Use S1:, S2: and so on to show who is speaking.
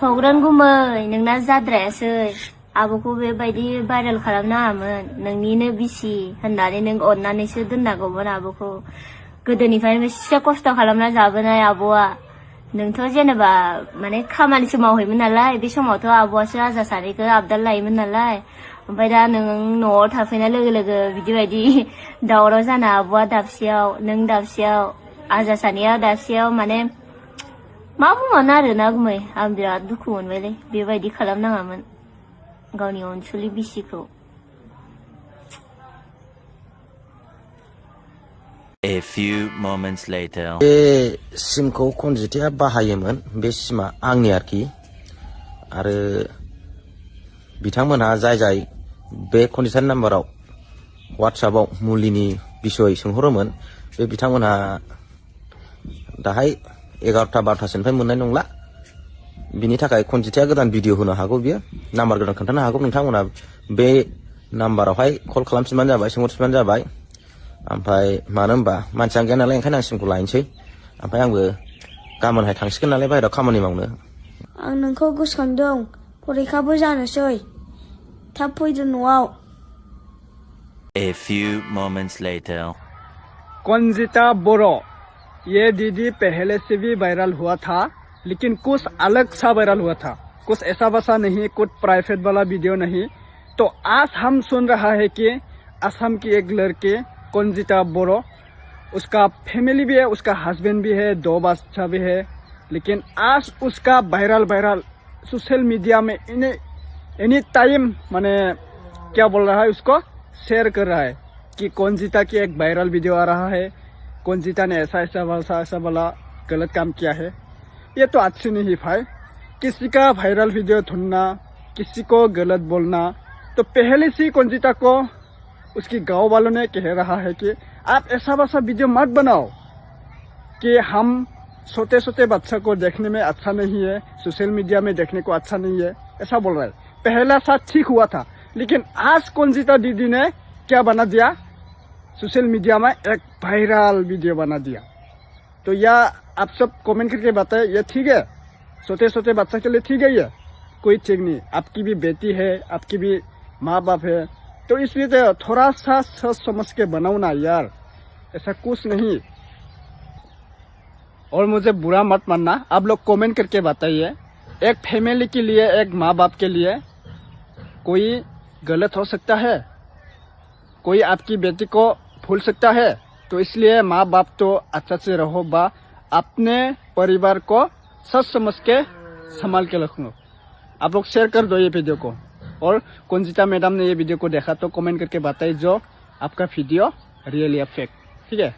S1: थग्रन गुमै नोंना जाद्रायासै आब'खौ बेबायदि भाइरेल खालामनाङामोन नोंनिनो बिसि होननानै नों अननानैसो दोननांगौमोन आब'खौ गोदोनिफ्रायनो बेसे खस्थ' खालामना जाबोनाय आब'आ नोंथ' जेनेबा माने खामानिसो मावहैयोमोन नालाय बे समावथ' आब'आसो आजा सानैखौ आबदाल लायोमोन नालाय ओमफ्राय दा नों न'आव थाफैनाय लोगो लोगो बिदि बायदि दावराव जाना आब'आ दाबसेयाव नों दाबसेयाव आजा सानैया दाबसेयाव माने मा बुंनो आरोना गुमै आं बिराद दुखु मोनबायलै बेबायदि खालामनाङामोन गावनि अनसुलि बिसिखौ।
S2: A few moments later.
S3: बे सिमखौ कनजिताया बाहायोमोन बे सिमा आंनि आरोखि आरो बिथांमोनहा जाय बे कनजितानि नाम्बाराव वाट्सएपआव मुलिनि बिसय सोंहरोमोन बे बिथांमोनहा दाहाय 11टा 12टासोनिफ्राय मोननाय नंला बिनि थाखाय कनजिताया गोदान भिडिअ होनो हागौ बियो नाम्बार गोदान खोन्थानो हागौ नोंथांमोनहा बे नाम्बारावहाय कल खालामफिनबानो जाबाय सोंहरफिनबानो जाबाय ओमफ्राय मानो होनबा मानसियानो गैया नालाय ओंखायनो आं सिमखौ लायनोसै ओमफ्राय आंबो गाबोनहाय थांसिगोन नालाय बाहेरायाव खामानि मावनो।
S4: आं नोंखौ गोसोखांदों फरिखाबो जानोसै थाब फैदो न'आव।
S2: A few moments later.
S5: कॉन्जिता बोरो ये दीदी पहले से भी वायरल हुआ था लेकिन कुछ अलग सा वायरल हुआ था कुछ ऐसा वैसा नहीं कुछ प्राइवेट वाला वीडियो नहीं। तो आज हम सुन रहा है कि असम की एक लड़की कॉन्जिता बोरो उसका फैमिली भी है उसका हस्बैंड भी है 2 बच्चा भी है लेकिन आज उसका वायरल सोशल मीडिया में एनी टाइम माने क्या बोल रहा है उसको शेयर कर रहा है कि कॉन्जिता की एक वायरल वीडियो आ रहा है कॉन्जिता ने ऐसा वाला गलत काम किया है। ये तो अच्छी नहीं भाई किसी का वायरल वीडियो ढूंढना किसी को गलत बोलना। तो पहले से कॉन्जिता को उसकी गांव वालों ने कह रहा है कि आप ऐसा वैसा वीडियो मत बनाओ कि हम छोटे बच्चा को देखने में अच्छा नहीं है सोशल मीडिया में देखने को अच्छा नहीं है ऐसा बोल रहा है। पहला साथ ठीक हुआ था लेकिन आज कॉन्जिता दीदी ने क्या बना दिया सोशल मीडिया में एक वायरल वीडियो बना दिया। तो यह आप सब कमेंट करके बताएं ये ठीक है छोटे बच्चा के लिए ठीक है ये कोई ठीक नहीं। आपकी भी बेटी है आपकी भी माँ बाप है तो इसलिए तो थोड़ा सा सोच समझ के बनाओ ना यार ऐसा कुछ नहीं। और मुझे बुरा मत मानना आप लोग कमेंट करके बताइए एक फैमिली के लिए एक माँ बाप के लिए कोई गलत हो सकता है कोई आपकी बेटी को भूल सकता है। तो इसलिए माँ बाप तो अच्छा से रहो बा अपने परिवार को सोच समझ के संभाल के रखो। आप लोग शेयर कर दो ये वीडियो को और कॉन्जिता मैडम ने ये वीडियो को देखा तो कमेंट करके बताइए जो आपका वीडियो रियल या फेक ठीक है।